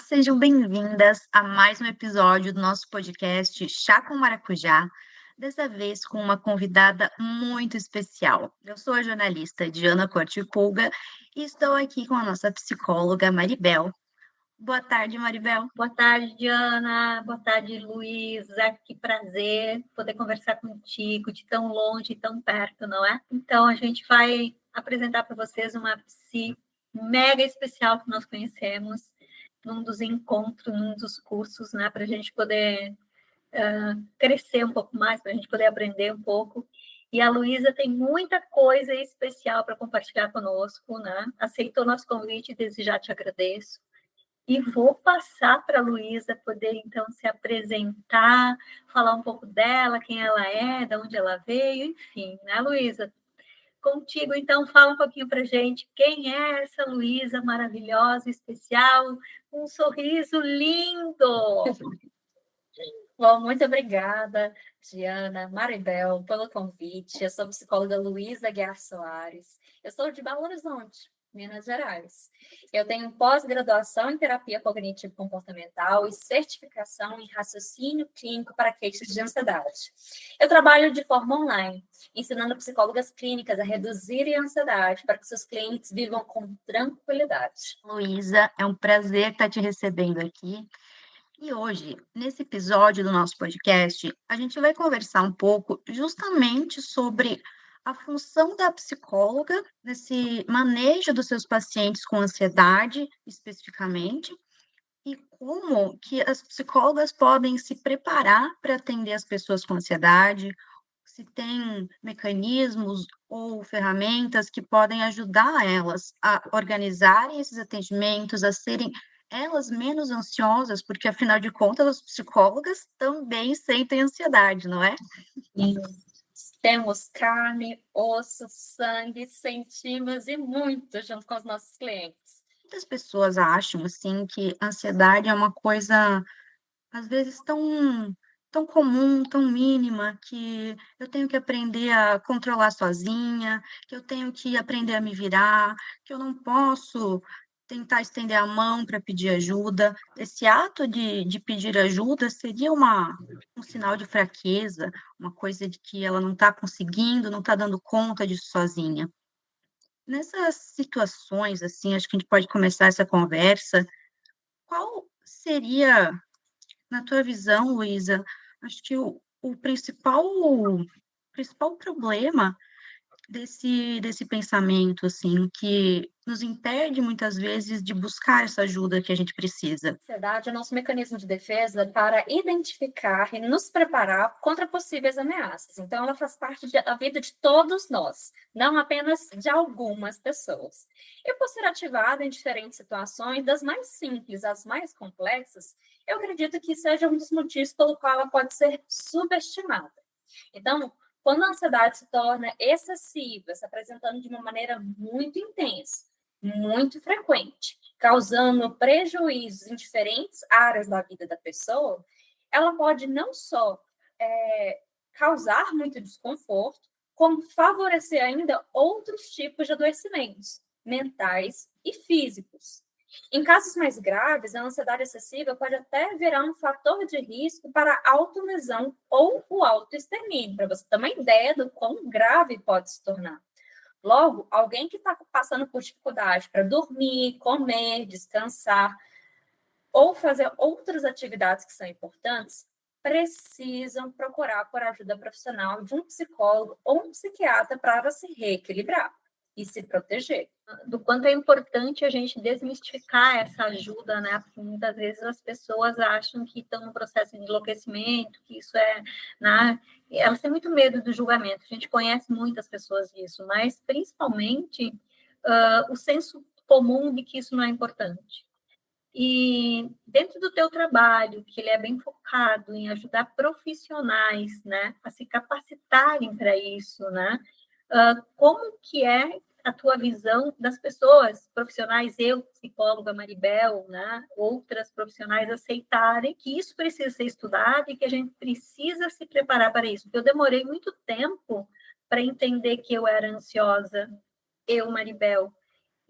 sejam bem-vindas a mais um episódio do nosso podcast Chá com Maracujá, dessa vez com uma convidada muito especial. Eu sou a jornalista Diana Corte Pulga e estou aqui com a nossa psicóloga Maribel. Boa tarde, Maribel. Boa tarde, Diana. Boa tarde, Luísa. Que prazer poder conversar contigo de tão longe e tão perto, não é? Então, a gente vai apresentar para vocês uma psi mega especial que nós conhecemos num dos encontros, num dos cursos, né? Para a gente poder crescer um pouco mais, para a gente poder aprender um pouco. E a Luísa tem muita coisa especial para compartilhar conosco, né? Aceitou nosso convite e desde já te agradeço. E vou passar para a Luísa poder, então, se apresentar, falar um pouco dela, quem ela é, de onde ela veio, enfim, né, Luísa? Contigo, então, fala um pouquinho para a gente quem é essa Luísa maravilhosa, especial, um sorriso lindo. Bom, muito obrigada, Diana, Maribel, pelo convite. Eu sou psicóloga Luísa Guiar Soares. Eu sou de Belo Horizonte, Minas Gerais. Eu tenho pós-graduação em terapia cognitivo-comportamental e certificação em raciocínio clínico para queixas de ansiedade. Eu trabalho de forma online, ensinando psicólogas clínicas a reduzirem a ansiedade para que seus clientes vivam com tranquilidade. Luísa, é um prazer estar te recebendo aqui. E hoje, nesse episódio do nosso podcast, a gente vai conversar um pouco justamente sobre a função da psicóloga nesse manejo dos seus pacientes com ansiedade, especificamente, e como que as psicólogas podem se preparar para atender as pessoas com ansiedade, se tem mecanismos ou ferramentas que podem ajudar elas a organizarem esses atendimentos, a serem elas menos ansiosas, porque afinal de contas as psicólogas também sentem ansiedade, não é? E temos carne, osso, sangue, sentimos e muito junto com os nossos clientes. Muitas pessoas acham assim que a ansiedade é uma coisa às vezes tão comum, tão mínima, que eu tenho que aprender a controlar sozinha, que eu tenho que aprender a me virar, que eu não posso tentar estender a mão para pedir ajuda. Esse ato de pedir ajuda seria um sinal de fraqueza, uma coisa de que ela não está conseguindo, não está dando conta disso sozinha. Nessas situações, assim, acho que a gente pode começar essa conversa. Qual seria na tua visão, Luísa, acho que o principal problema desse pensamento, assim, que nos impede muitas vezes de buscar essa ajuda que a gente precisa. A ansiedade é nosso mecanismo de defesa para identificar e nos preparar contra possíveis ameaças. Então, ela faz parte da vida de todos nós, não apenas de algumas pessoas. E por ser ativada em diferentes situações, das mais simples às mais complexas, eu acredito que seja um dos motivos pelo qual ela pode ser subestimada. Então, quando a ansiedade se torna excessiva, se apresentando de uma maneira muito intensa, muito frequente, causando prejuízos em diferentes áreas da vida da pessoa, ela pode não só causar muito desconforto, como favorecer ainda outros tipos de adoecimentos mentais e físicos. Em casos mais graves, a ansiedade excessiva pode até virar um fator de risco para a autolesão ou o autoextermínio, para você ter uma ideia do quão grave pode se tornar. Logo, alguém que está passando por dificuldade para dormir, comer, descansar ou fazer outras atividades que são importantes, precisam procurar por ajuda profissional de um psicólogo ou um psiquiatra para se reequilibrar e se proteger. Do quanto é importante a gente desmistificar essa ajuda, né? Porque muitas vezes as pessoas acham que estão no processo de enlouquecimento, que isso é, né? Elas têm muito medo do julgamento. A gente conhece muitas pessoas disso, mas principalmente o senso comum de que isso não é importante. E dentro do teu trabalho, que ele é bem focado em ajudar profissionais, né, a se capacitarem para isso, né? Como que é a tua visão das pessoas profissionais, eu, psicóloga Maribel, né, outras profissionais aceitarem que isso precisa ser estudado e que a gente precisa se preparar para isso? Porque eu demorei muito tempo para entender que eu era ansiosa, eu, Maribel,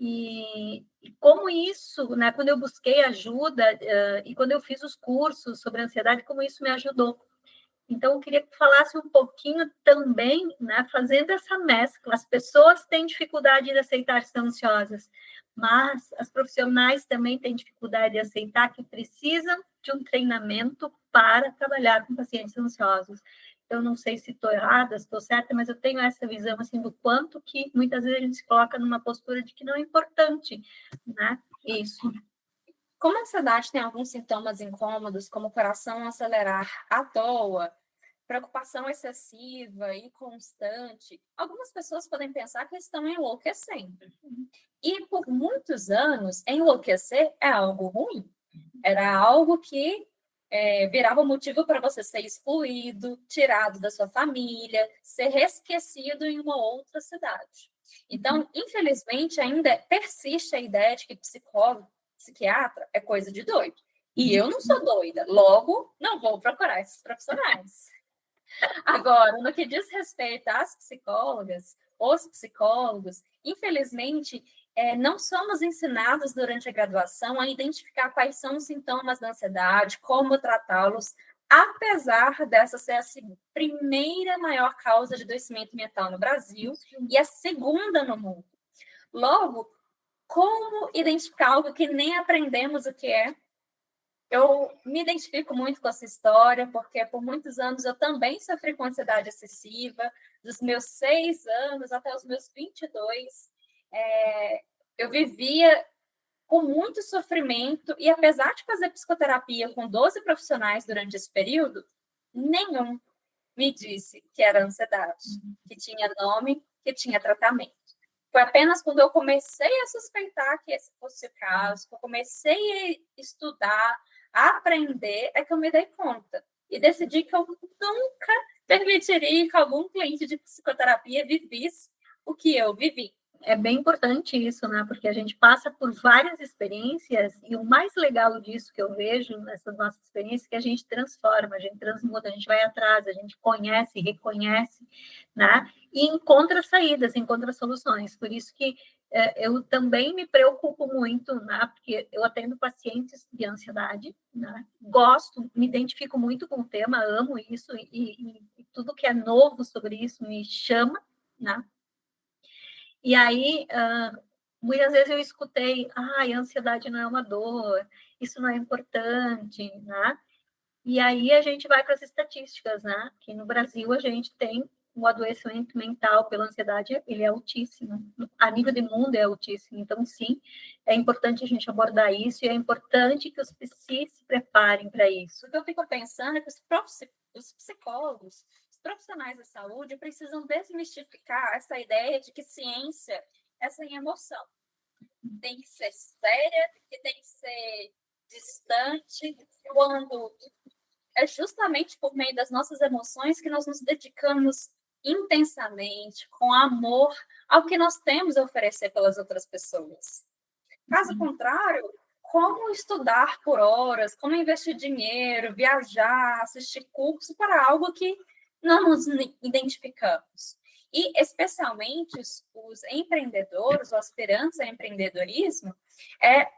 E como isso, né, quando eu busquei ajuda e quando eu fiz os cursos sobre ansiedade, como isso me ajudou. Então, eu queria que falasse um pouquinho também, né, fazendo essa mescla. As pessoas têm dificuldade de aceitar que estão ansiosas, mas as profissionais também têm dificuldade de aceitar que precisam de um treinamento para trabalhar com pacientes ansiosos. Eu não sei se estou errada, se estou certa, mas eu tenho essa visão assim do quanto que muitas vezes a gente se coloca numa postura de que não é importante, né? Isso. Como a ansiedade tem alguns sintomas incômodos, como coração acelerar à toa, preocupação excessiva e constante, algumas pessoas podem pensar que estão enlouquecendo. E por muitos anos, enlouquecer é algo ruim. Era algo que virava motivo para você ser excluído, tirado da sua família, ser esquecido em uma outra cidade. Então, infelizmente, ainda persiste a ideia de que psicólogo, psiquiatra é coisa de doido. E eu não sou doida, logo não vou procurar esses profissionais. Agora, no que diz respeito às psicólogas, os psicólogos, infelizmente, não somos ensinados durante a graduação a identificar quais são os sintomas da ansiedade, como tratá-los, apesar dessa ser a primeira maior causa de adoecimento mental no Brasil e a segunda no mundo. Logo, como identificar algo que nem aprendemos o que é? Eu me identifico muito com essa história, porque por muitos anos eu também sofri com ansiedade excessiva, dos meus 6 anos até os meus 22. Eu vivia com muito sofrimento, e apesar de fazer psicoterapia com 12 profissionais durante esse período, nenhum me disse que era ansiedade, que tinha nome, que tinha tratamento. Foi apenas quando eu comecei a suspeitar que esse fosse o caso, que eu comecei a estudar, a aprender, é que eu me dei conta. E decidi que eu nunca permitiria que algum cliente de psicoterapia vivesse o que eu vivi. É bem importante isso, né? Porque a gente passa por várias experiências e o mais legal disso que eu vejo nessas nossas experiências é que a gente transforma, a gente transmuta, a gente vai atrás, a gente conhece, reconhece, né? E encontra saídas, encontra soluções. Por isso que eu também me preocupo muito, né? Porque eu atendo pacientes de ansiedade, né? Gosto, me identifico muito com o tema, amo isso e tudo que é novo sobre isso me chama, né? E aí, muitas vezes eu escutei, a ansiedade não é uma dor, isso não é importante, né? E aí a gente vai para as estatísticas, né? Que no Brasil a gente tem o adoecimento mental pela ansiedade, ele é altíssimo. A nível de mundo é altíssimo. Então, sim, é importante a gente abordar isso e é importante que os psis se preparem para isso. O que eu fico pensando é que os psicólogos, os profissionais da saúde precisam desmistificar essa ideia de que ciência é sem emoção. Tem que ser séria, que tem que ser distante, quando é justamente por meio das nossas emoções que nós nos dedicamos intensamente, com amor, ao que nós temos a oferecer pelas outras pessoas. Caso contrário, como estudar por horas, como investir dinheiro, viajar, assistir curso para algo que não nos identificamos? E, especialmente, os empreendedores, os aspirantes a empreendedorismo,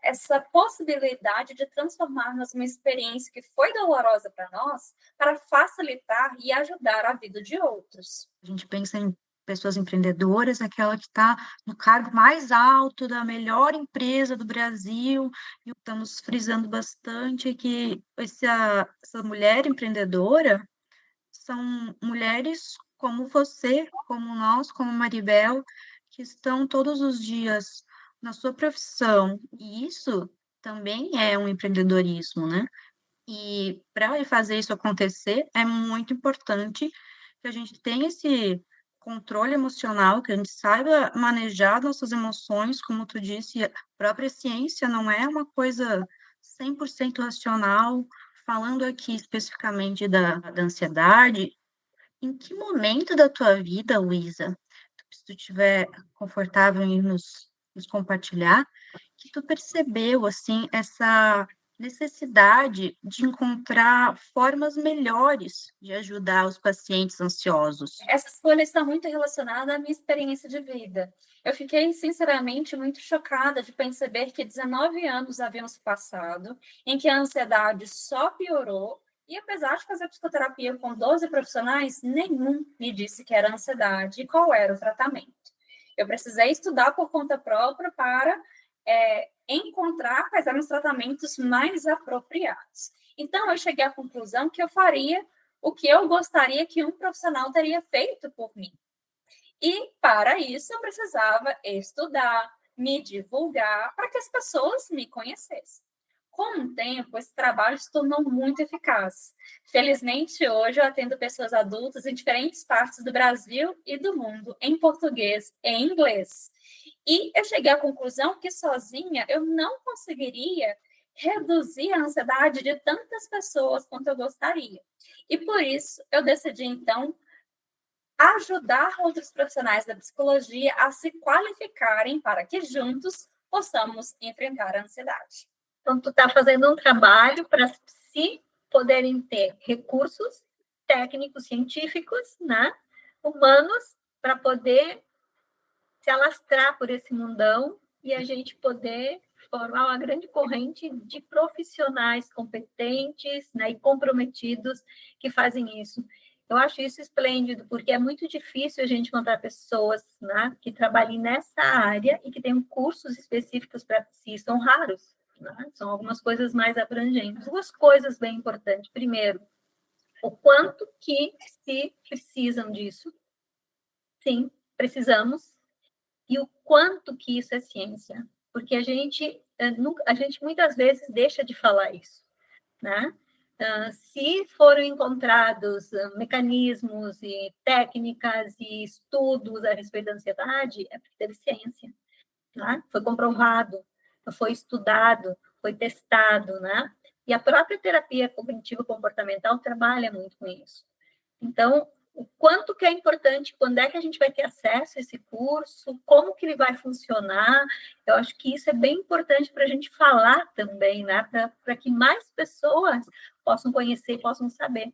essa possibilidade de transformarmos uma experiência que foi dolorosa para nós, para facilitar e ajudar a vida de outros. A gente pensa em pessoas empreendedoras, aquela que está no cargo mais alto da melhor empresa do Brasil, e estamos frisando bastante que essa mulher empreendedora são mulheres como você, como nós, como Maribel, que estão todos os dias na sua profissão, e isso também é um empreendedorismo, né? E para fazer isso acontecer, é muito importante que a gente tenha esse controle emocional, que a gente saiba manejar nossas emoções, como tu disse, a própria ciência não é uma coisa 100% racional. Falando aqui especificamente da ansiedade, em que momento da tua vida, Luísa, se tu estiver confortável em nos compartilhar, que tu percebeu, assim, essa necessidade de encontrar formas melhores de ajudar os pacientes ansiosos. Essa escolha está muito relacionada à minha experiência de vida. Eu fiquei, sinceramente, muito chocada de perceber que 19 anos haviam se passado, em que a ansiedade só piorou, e apesar de fazer psicoterapia com 12 profissionais, nenhum me disse que era ansiedade e qual era o tratamento. Eu precisei estudar por conta própria para encontrar quais eram os tratamentos mais apropriados. Então, eu cheguei à conclusão que eu faria o que eu gostaria que um profissional teria feito por mim. E, para isso, eu precisava estudar, me divulgar, para que as pessoas me conhecessem. Com o tempo, esse trabalho se tornou muito eficaz. Felizmente, hoje eu atendo pessoas adultas em diferentes partes do Brasil e do mundo, em português e em inglês. E eu cheguei à conclusão que sozinha eu não conseguiria reduzir a ansiedade de tantas pessoas quanto eu gostaria. E por isso eu decidi, então, ajudar outros profissionais da psicologia a se qualificarem para que juntos possamos enfrentar a ansiedade. Então, tu está fazendo um trabalho para se poderem ter recursos técnicos, científicos, né, humanos, para poder se alastrar por esse mundão e a gente poder formar uma grande corrente de profissionais competentes, né, e comprometidos que fazem isso. Eu acho isso esplêndido, porque é muito difícil a gente encontrar pessoas, né, que trabalhem nessa área e que tenham cursos específicos para si. São raros, né? São algumas coisas mais abrangentes. Duas coisas bem importantes. Primeiro, o quanto que se precisam disso. Sim, precisamos. E o quanto que isso é ciência. Porque a gente muitas vezes deixa de falar isso, né? Se foram encontrados mecanismos e técnicas e estudos a respeito da ansiedade, é porque teve ciência, né? Foi comprovado, foi estudado, foi testado, né? E a própria terapia cognitivo-comportamental trabalha muito com isso. Então, o quanto que é importante, quando é que a gente vai ter acesso a esse curso, como que ele vai funcionar, eu acho que isso é bem importante para a gente falar também, né? Para que mais pessoas possam conhecer, possam saber.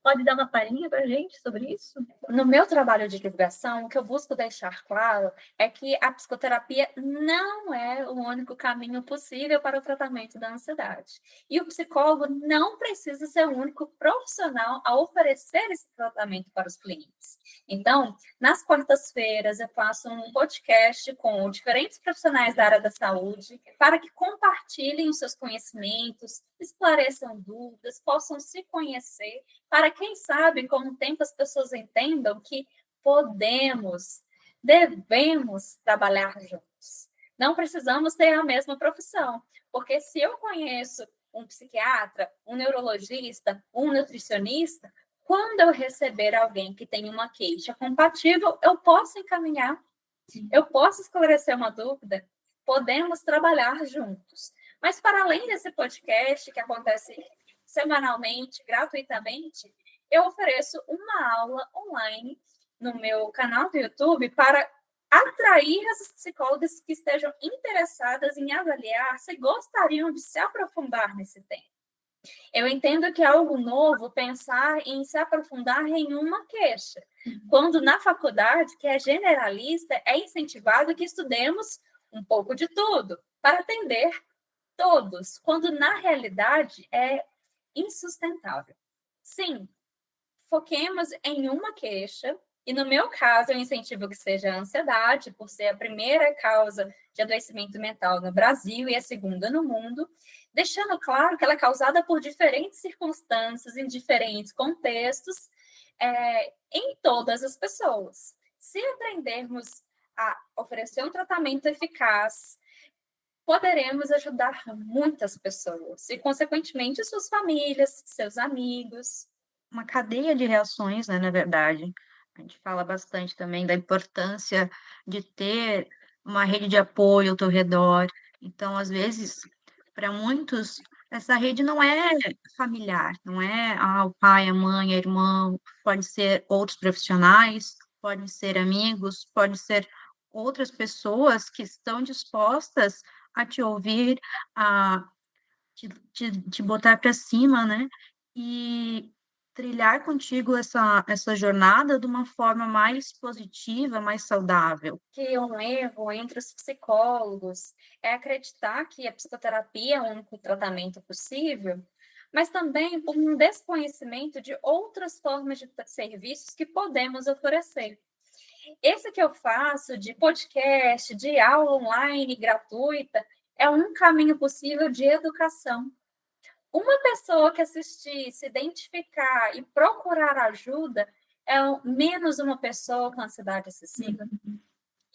Pode dar uma palhinha para a gente sobre isso? No meu trabalho de divulgação, o que eu busco deixar claro é que a psicoterapia não é o único caminho possível para o tratamento da ansiedade. E o psicólogo não precisa ser o único profissional a oferecer esse tratamento para os clientes. Então, nas quartas-feiras, eu faço um podcast com diferentes profissionais da área da saúde para que compartilhem os seus conhecimentos, esclareçam dúvidas, possam se conhecer, para quem sabe, com o tempo, as pessoas entendam que podemos, devemos trabalhar juntos. Não precisamos ter a mesma profissão, porque se eu conheço um psiquiatra, um neurologista, um nutricionista, quando eu receber alguém que tem uma queixa compatível, eu posso encaminhar, eu posso esclarecer uma dúvida, podemos trabalhar juntos. Mas para além desse podcast que acontece semanalmente, gratuitamente, eu ofereço uma aula online no meu canal do YouTube para atrair as psicólogas que estejam interessadas em avaliar se gostariam de se aprofundar nesse tema. Eu entendo que é algo novo pensar em se aprofundar em uma queixa, quando na faculdade, que é generalista, é incentivado que estudemos um pouco de tudo, para atender todos, quando na realidade é insustentável. Sim, foquemos em uma queixa, e no meu caso eu incentivo que seja a ansiedade, por ser a primeira causa de adoecimento mental no Brasil e a segunda no mundo, deixando claro que ela é causada por diferentes circunstâncias, em diferentes contextos, em todas as pessoas. Se aprendermos a oferecer um tratamento eficaz, poderemos ajudar muitas pessoas e, consequentemente, suas famílias, seus amigos. Uma cadeia de reações, né, na verdade. A gente fala bastante também da importância de ter uma rede de apoio ao teu redor. Então, às vezes, para muitos, essa rede não é familiar, não é o pai, a mãe, a irmã, pode ser outros profissionais, podem ser amigos, pode ser outras pessoas que estão dispostas a te ouvir, a te botar para cima, né, e trilhar contigo essa jornada de uma forma mais positiva, mais saudável. Que um erro entre os psicólogos é acreditar que a psicoterapia é o único tratamento possível, mas também por um desconhecimento de outras formas de serviços que podemos oferecer. Esse que eu faço de podcast, de aula online gratuita, é um caminho possível de educação. Uma pessoa que assistir, se identificar e procurar ajuda é menos uma pessoa com ansiedade excessiva.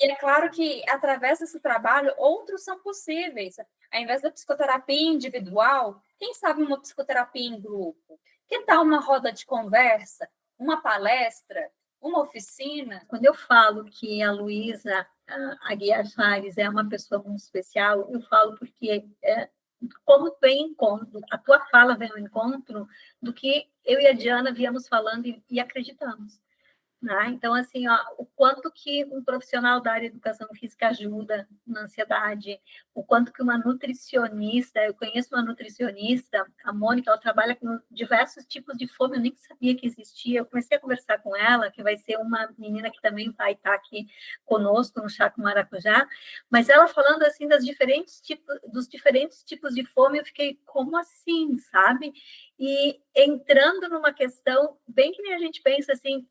E é claro que, através desse trabalho, outros são possíveis. Ao invés da psicoterapia individual, quem sabe uma psicoterapia em grupo? Que tal uma roda de conversa, uma palestra, uma oficina? Quando eu falo que a Luísa Aguiar Soares é uma pessoa muito especial, eu falo porque como vem encontro, a tua fala vem ao encontro do que eu e a Diana viemos falando e acreditamos. Né? Então, assim, ó, o quanto que um profissional da área de educação física ajuda na ansiedade, o quanto que uma nutricionista, eu conheço uma nutricionista, a Mônica, ela trabalha com diversos tipos de fome, eu nem sabia que existia, eu comecei a conversar com ela, que vai ser uma menina que também vai estar aqui conosco no Chá com Maracujá, mas ela falando, assim, dos diferentes tipos de fome, eu fiquei, como assim, sabe? E entrando numa questão, bem que nem a gente pensa, assim,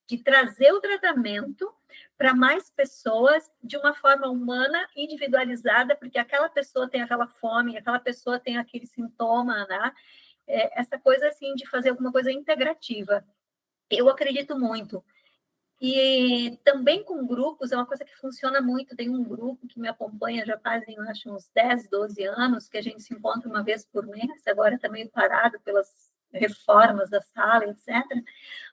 de trazer o tratamento para mais pessoas de uma forma humana, individualizada, porque aquela pessoa tem aquela fome, aquela pessoa tem aquele sintoma, né? Essa coisa, assim, de fazer alguma coisa integrativa. Eu acredito muito. E também com grupos, é uma coisa que funciona muito. Tem um grupo que me acompanha já fazem, eu acho, uns 10, 12 anos, que a gente se encontra uma vez por mês, agora está meio parado pelas reformas da sala, etc.,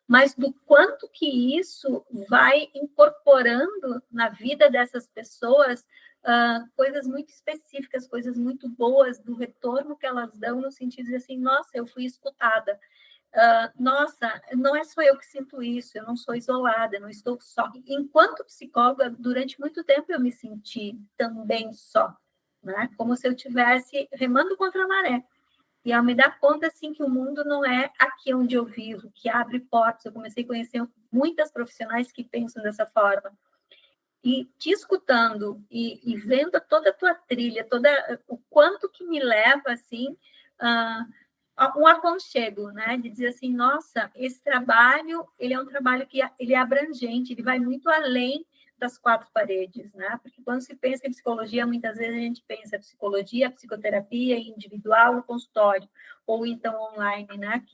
mas do quanto que isso vai incorporando na vida dessas pessoas coisas muito específicas, coisas muito boas, do retorno que elas dão, no sentido de assim, nossa, eu fui escutada. Nossa, não é só eu que sinto isso, eu não sou isolada, eu não estou só. Enquanto psicóloga, durante muito tempo eu me senti também só, né? Como se eu estivesse remando contra a maré. E ao me dar conta, assim, que o mundo não é aqui onde eu vivo, que abre portas. Eu comecei a conhecer muitas profissionais que pensam dessa forma. E te escutando e vendo toda a tua trilha, o quanto que me leva, assim, um aconchego, né? De dizer assim, nossa, esse trabalho, ele é um trabalho que ele é abrangente, ele vai muito além das quatro paredes, né? Porque quando se pensa em psicologia, muitas vezes a gente pensa psicologia, psicoterapia individual, consultório, ou então online, né?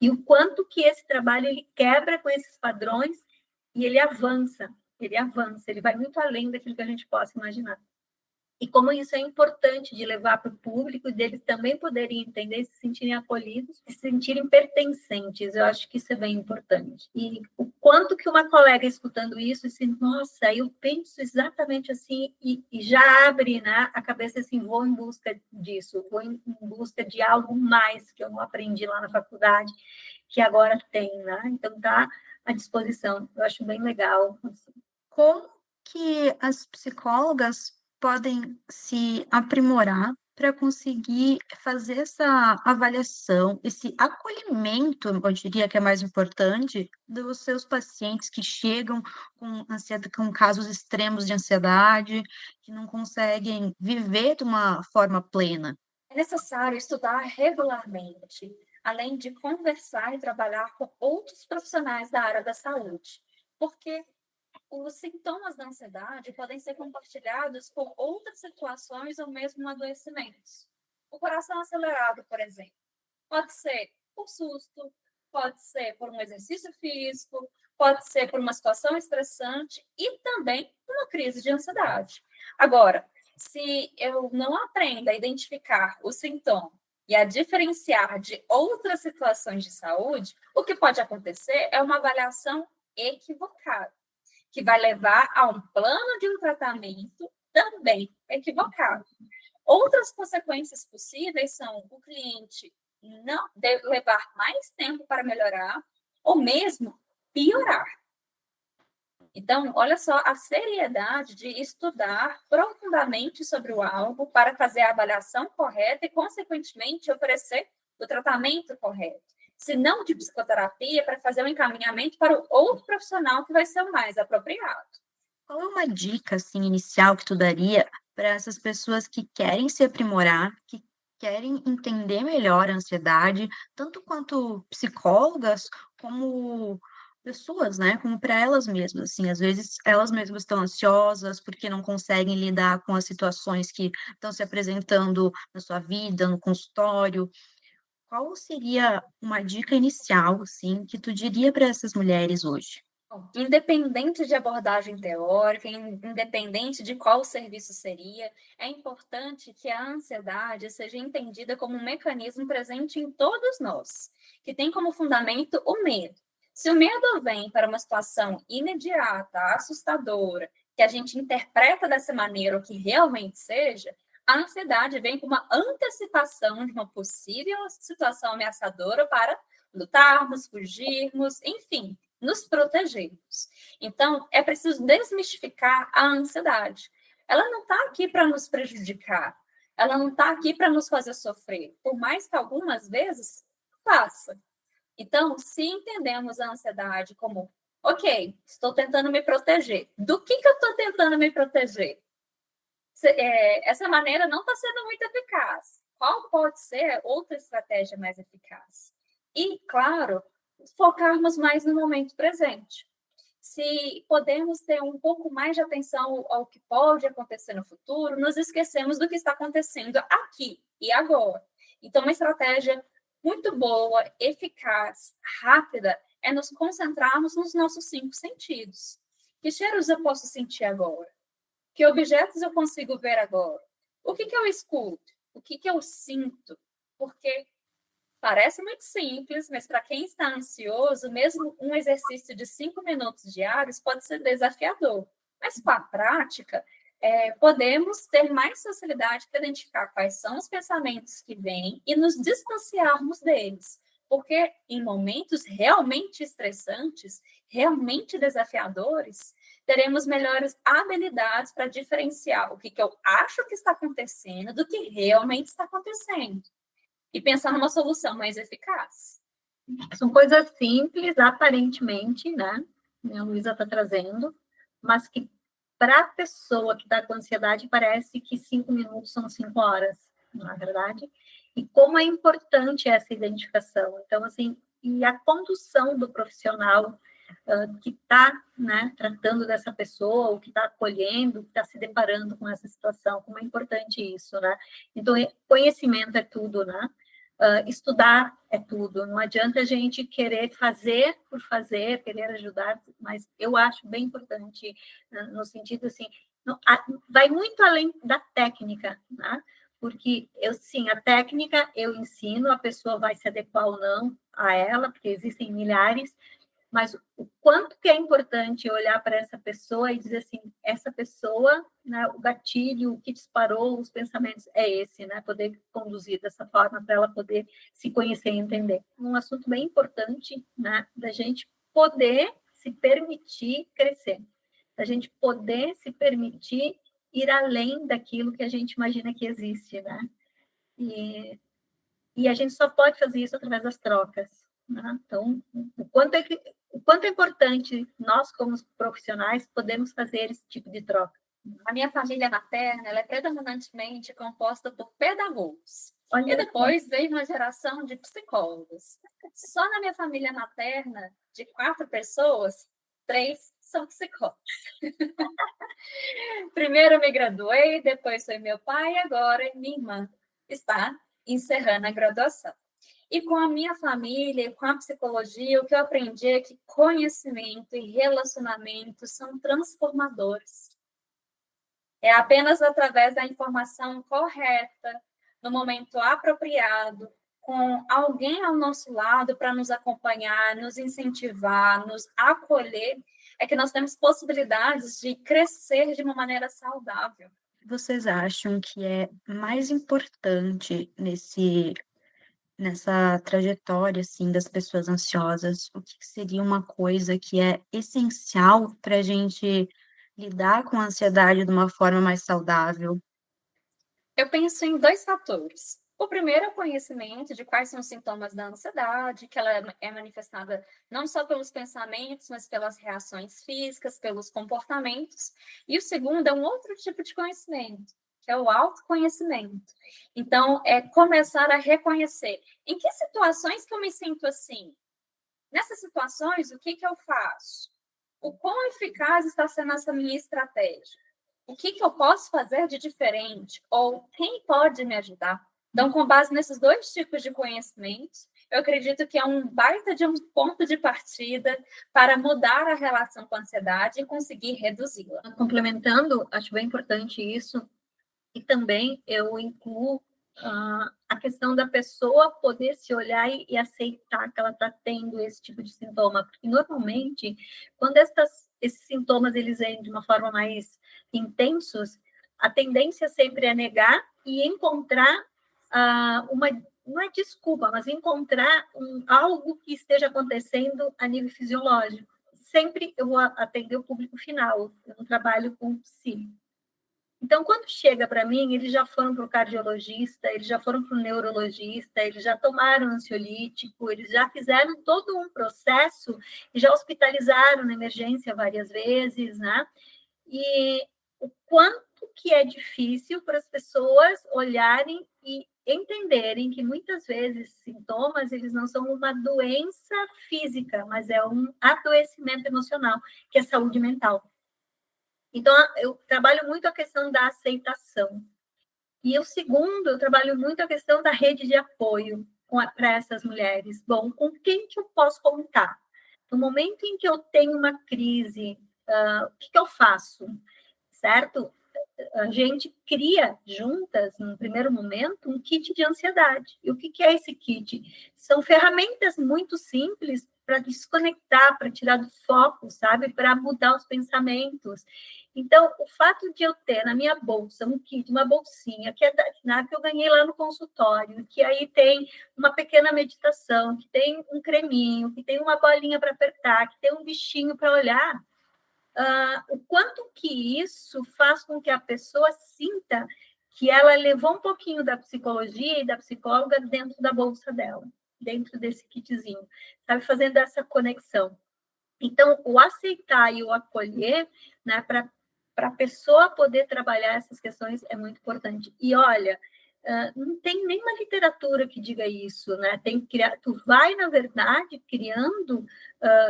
E o quanto que esse trabalho ele quebra com esses padrões e ele avança, ele vai muito além daquilo que a gente possa imaginar. E como isso é importante de levar para o público e deles também poderem entender, se sentirem acolhidos, se sentirem pertencentes. Eu acho que isso é bem importante. E o quanto que uma colega escutando isso, assim, nossa, eu penso exatamente assim, e já abre, né, a cabeça assim, vou em busca disso, vou em busca de algo mais que eu não aprendi lá na faculdade, que agora tem, né? Então tá à disposição. Eu acho bem legal. Assim. Como que as psicólogas podem se aprimorar para conseguir fazer essa avaliação, esse acolhimento, eu diria que é mais importante, dos seus pacientes que chegam com ansiedade, com casos extremos de ansiedade, que não conseguem viver de uma forma plena? É necessário estudar regularmente, além de conversar e trabalhar com outros profissionais da área da saúde, porque os sintomas da ansiedade podem ser compartilhados com outras situações ou mesmo adoecimentos. O coração acelerado, por exemplo, pode ser por susto, pode ser por um exercício físico, pode ser por uma situação estressante e também uma crise de ansiedade. Agora, se eu não aprendo a identificar o sintoma e a diferenciar de outras situações de saúde, o que pode acontecer é uma avaliação equivocada, que vai levar a um plano de um tratamento também equivocado. Outras consequências possíveis são o cliente não levar mais tempo para melhorar ou mesmo piorar. Então, olha só a seriedade de estudar profundamente sobre o algo para fazer a avaliação correta e, consequentemente, oferecer o tratamento correto. Se não de psicoterapia, para fazer o encaminhamento para o outro profissional que vai ser o mais apropriado. Qual é uma dica, assim, inicial que tu daria para essas pessoas que querem se aprimorar, que querem entender melhor a ansiedade, tanto quanto psicólogas, como pessoas, né, como para elas mesmas, assim, às vezes elas mesmas estão ansiosas porque não conseguem lidar com as situações que estão se apresentando na sua vida, no consultório. Qual seria uma dica inicial, assim, que tu diria para essas mulheres hoje? Bom, independente de abordagem teórica, independente de qual serviço seria, é importante que a ansiedade seja entendida como um mecanismo presente em todos nós, que tem como fundamento o medo. Se o medo vem para uma situação imediata, assustadora, que a gente interpreta dessa maneira o que realmente seja, a ansiedade vem com uma antecipação de uma possível situação ameaçadora para lutarmos, fugirmos, enfim, nos protegermos. Então, é preciso desmistificar a ansiedade. Ela não está aqui para nos prejudicar, ela não está aqui para nos fazer sofrer, por mais que algumas vezes faça. Então, se entendemos a ansiedade como, ok, estou tentando me proteger. Do que eu estou tentando me proteger? Essa maneira não está sendo muito eficaz. Qual pode ser outra estratégia mais eficaz? E, claro, focarmos mais no momento presente. Se podemos ter um pouco mais de atenção ao que pode acontecer no futuro, nos esquecemos do que está acontecendo aqui e agora. Então, uma estratégia muito boa, eficaz, rápida, é nos concentrarmos nos nossos 5 sentidos. Que cheiros eu posso sentir agora? Que objetos eu consigo ver agora? O que eu escuto? O que eu sinto? Porque parece muito simples, mas para quem está ansioso, mesmo um exercício de 5 minutos diários pode ser desafiador. Mas com a prática, podemos ter mais facilidade para identificar quais são os pensamentos que vêm e nos distanciarmos deles. Porque em momentos realmente estressantes, realmente desafiadores, teremos melhores habilidades para diferenciar o que eu acho que está acontecendo do que realmente está acontecendo. E pensar numa solução mais eficaz. São coisas simples, aparentemente, né? A Luísa está trazendo, mas que para a pessoa que está com ansiedade parece que 5 minutos são 5 horas, não é verdade? E como é importante essa identificação. Então, assim, e a condução do profissional que está, né, tratando dessa pessoa, ou que está acolhendo, que está se deparando com essa situação, como é importante isso, né? Então, conhecimento é tudo, né? Estudar é tudo, não adianta a gente querer fazer por fazer, querer ajudar, mas eu acho bem importante, no sentido assim, vai muito além da técnica, né? Porque sim, a técnica eu ensino, a pessoa vai se adequar ou não a ela, porque existem milhares, mas o quanto que é importante olhar para essa pessoa e dizer assim, essa pessoa, né, o gatilho, o que disparou os pensamentos é esse, né, poder conduzir dessa forma para ela poder se conhecer e entender. Um assunto bem importante, né, da gente poder se permitir crescer, da gente poder se permitir ir além daquilo que a gente imagina que existe, né, e a gente só pode fazer isso através das trocas, né? Então, o quanto é importante nós, como profissionais, podemos fazer esse tipo de troca. A minha família materna ela é predominantemente composta por pedagogos. Olha, e depois veio uma geração de psicólogos. Só na minha família materna, de 4 pessoas, 3 são psicólogos. Primeiro eu me graduei, depois foi meu pai, e agora minha irmã está encerrando a graduação. E com a minha família, com a psicologia, o que eu aprendi é que conhecimento e relacionamento são transformadores. É apenas através da informação correta, no momento apropriado, com alguém ao nosso lado para nos acompanhar, nos incentivar, nos acolher, é que nós temos possibilidades de crescer de uma maneira saudável. Vocês acham que é mais importante nesse nessa trajetória, assim, das pessoas ansiosas, o que seria uma coisa que é essencial para a gente lidar com a ansiedade de uma forma mais saudável? Eu penso em dois fatores. O primeiro é o conhecimento de quais são os sintomas da ansiedade, que ela é manifestada não só pelos pensamentos, mas pelas reações físicas, pelos comportamentos. E o segundo é um outro tipo de conhecimento, que é o autoconhecimento. Então, é começar a reconhecer em que situações que eu me sinto assim. Nessas situações, o que eu faço? O quão eficaz está sendo essa minha estratégia? O que eu posso fazer de diferente? Ou quem pode me ajudar? Então, com base nesses dois tipos de conhecimentos, eu acredito que é um baita de um ponto de partida para mudar a relação com a ansiedade e conseguir reduzi-la. Complementando, acho bem importante isso, e também eu incluo a questão da pessoa poder se olhar e aceitar que ela está tendo esse tipo de sintoma, porque normalmente, quando esses sintomas eles vêm de uma forma mais intensos, a tendência sempre é negar e encontrar uma, não é desculpa, mas encontrar algo que esteja acontecendo a nível fisiológico. Sempre eu vou atender o público final, eu não trabalho com psi. Então, quando chega para mim, eles já foram para o cardiologista, eles já foram para o neurologista, eles já tomaram ansiolítico, eles já fizeram todo um processo e já hospitalizaram na emergência várias vezes, né? E o quanto que é difícil para as pessoas olharem e entenderem que muitas vezes sintomas eles não são uma doença física, mas é um adoecimento emocional, que é saúde mental. Então, eu trabalho muito a questão da aceitação. E o segundo, eu trabalho muito a questão da rede de apoio para essas mulheres. Bom, com quem que eu posso contar? No momento em que eu tenho uma crise, o que eu faço? Certo? A gente cria juntas, no primeiro momento, um kit de ansiedade. E o que é esse kit? São ferramentas muito simples para desconectar, para tirar do foco, sabe? Para mudar os pensamentos. Então, o fato de eu ter na minha bolsa um kit, uma bolsinha, que eu ganhei lá no consultório, que aí tem uma pequena meditação, que tem um creminho, que tem uma bolinha para apertar, que tem um bichinho para olhar, o quanto que isso faz com que a pessoa sinta que ela levou um pouquinho da psicologia e da psicóloga dentro da bolsa dela, dentro desse kitzinho, sabe? Fazendo essa conexão. Então, o aceitar e o acolher, né, para a pessoa poder trabalhar essas questões é muito importante. E olha, não tem nenhuma literatura que diga isso, né? Tem que criar, tu vai, na verdade, criando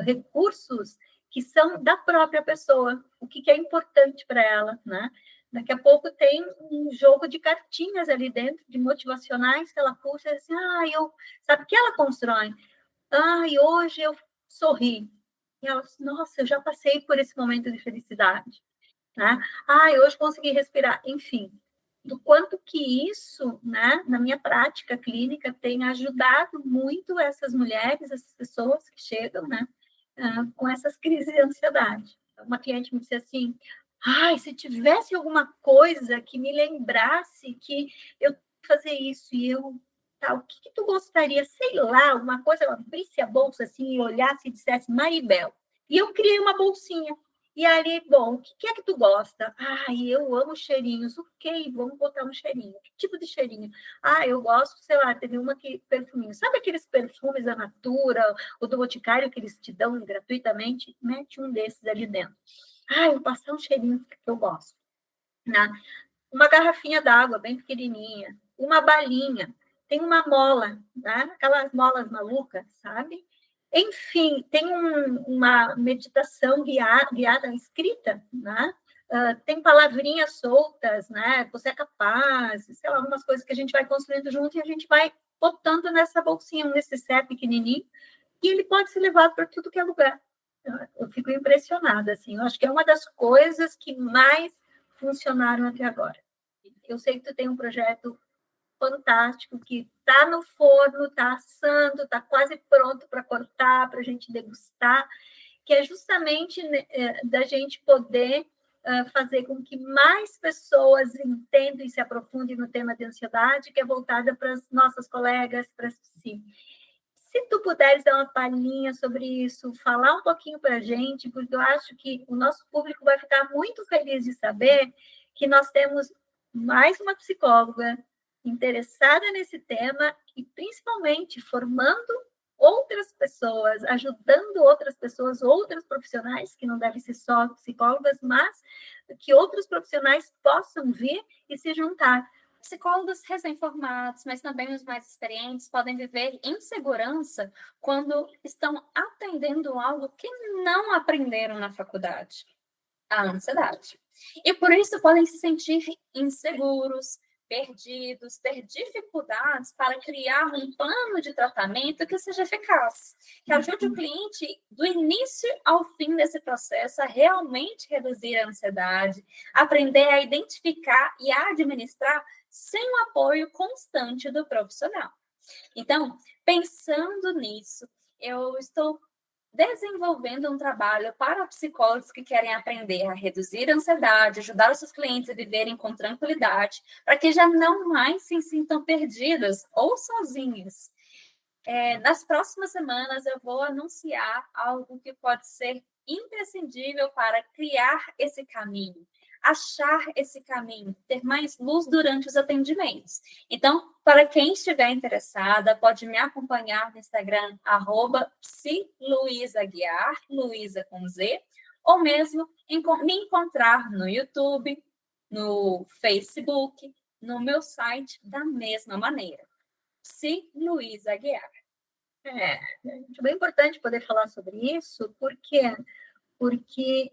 recursos que são da própria pessoa, o que é importante para ela, né? Daqui a pouco tem um jogo de cartinhas ali dentro, de motivacionais, que ela puxa assim, sabe o que ela constrói? Hoje eu sorri. E ela, nossa, eu já passei por esse momento de felicidade, né? Hoje consegui respirar. Enfim, do quanto que isso, né, na minha prática clínica, tem ajudado muito essas mulheres, essas pessoas que chegam, né, com essas crises de ansiedade. Uma cliente me disse assim, se tivesse alguma coisa que me lembrasse que eu fazer isso e eu o que tu gostaria, sei lá, uma coisa, eu abrisse a bolsa assim e olhasse e dissesse Maribel. E eu criei uma bolsinha. E ali, bom, o que é que tu gosta? Eu amo cheirinhos. Ok, vamos botar um cheirinho. Que tipo de cheirinho? Eu gosto, sei lá, teve uma que perfuminho. Sabe aqueles perfumes da Natura, ou do Boticário que eles te dão gratuitamente? Mete um desses ali dentro. Eu vou passar um cheirinho que eu gosto. Né? Uma garrafinha d'água bem pequenininha. Uma balinha. Tem uma mola, né? Aquelas molas malucas, sabe? Enfim, tem uma meditação guiada escrita, né? Tem palavrinhas soltas, né? Você é capaz, sei lá, algumas coisas que a gente vai construindo junto e a gente vai botando nessa bolsinha, nesse set pequenininho, e ele pode ser levado para tudo que é lugar. Eu fico impressionada, assim. Eu acho que é uma das coisas que mais funcionaram até agora. Eu sei que tu tem um projeto fantástico que está no forno, está assando, está quase pronto para cortar, para a gente degustar, que é justamente da gente poder fazer com que mais pessoas entendam e se aprofundem no tema de ansiedade, que é voltada para as nossas colegas, para as psi. Se tu puderes dar uma palhinha sobre isso, falar um pouquinho para a gente, porque eu acho que o nosso público vai ficar muito feliz de saber que nós temos mais uma psicóloga interessada nesse tema e, principalmente, formando outras pessoas, ajudando outras pessoas, outros profissionais, que não devem ser só psicólogas, mas que outros profissionais possam vir e se juntar. Psicólogos recém-formados, mas também os mais experientes, podem viver insegurança quando estão atendendo algo que não aprenderam na faculdade, a ansiedade. E por isso podem se sentir inseguros, perdidos, ter dificuldades para criar um plano de tratamento que seja eficaz, que ajude o cliente do início ao fim desse processo a realmente reduzir a ansiedade, aprender a identificar e a administrar sem o apoio constante do profissional. Então, pensando nisso, eu estou desenvolvendo um trabalho para psicólogos que querem aprender a reduzir a ansiedade, ajudar os seus clientes a viverem com tranquilidade, para que já não mais se sintam perdidas ou sozinhas. Nas próximas semanas, eu vou anunciar algo que pode ser imprescindível para criar esse caminho, achar esse caminho, ter mais luz durante os atendimentos. Então, para quem estiver interessada, pode me acompanhar no Instagram, @psiluizaguiar, Luiza com Z, ou mesmo me encontrar no YouTube, no Facebook, no meu site, da mesma maneira. Psiluizaguiar. É bem importante poder falar sobre isso, porque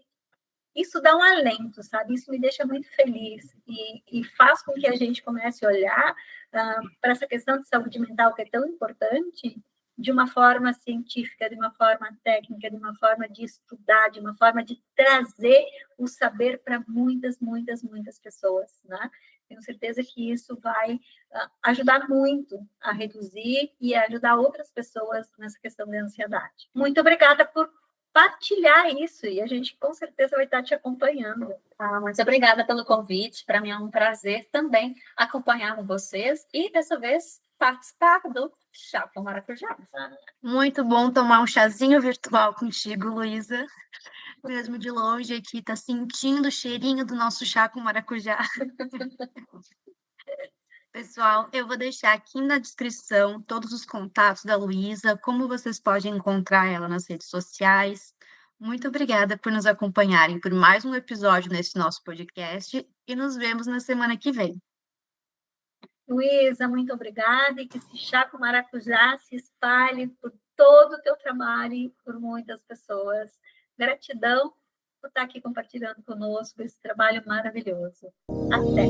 isso dá um alento, sabe? Isso me deixa muito feliz e faz com que a gente comece a olhar para essa questão de saúde mental, que é tão importante, de uma forma científica, de uma forma técnica, de uma forma de estudar, de uma forma de trazer o saber para muitas, muitas, muitas pessoas, né? Tenho certeza que isso vai ajudar muito a reduzir e a ajudar outras pessoas nessa questão da ansiedade. Muito obrigada por partilhar isso, e a gente com certeza vai estar te acompanhando. Muito obrigada pelo convite, para mim é um prazer também acompanhar vocês e, dessa vez, participar do Chá com Maracujá. Muito bom tomar um chazinho virtual contigo, Luísa. Mesmo de longe aqui, tá sentindo o cheirinho do nosso chá com maracujá. Pessoal, eu vou deixar aqui na descrição todos os contatos da Luísa, como vocês podem encontrar ela nas redes sociais. Muito obrigada por nos acompanharem por mais um episódio nesse nosso podcast e nos vemos na semana que vem. Luísa, muito obrigada, e que esse chá com maracujá se espalhe por todo o teu trabalho e por muitas pessoas. Gratidão por estar aqui compartilhando conosco esse trabalho maravilhoso. Até!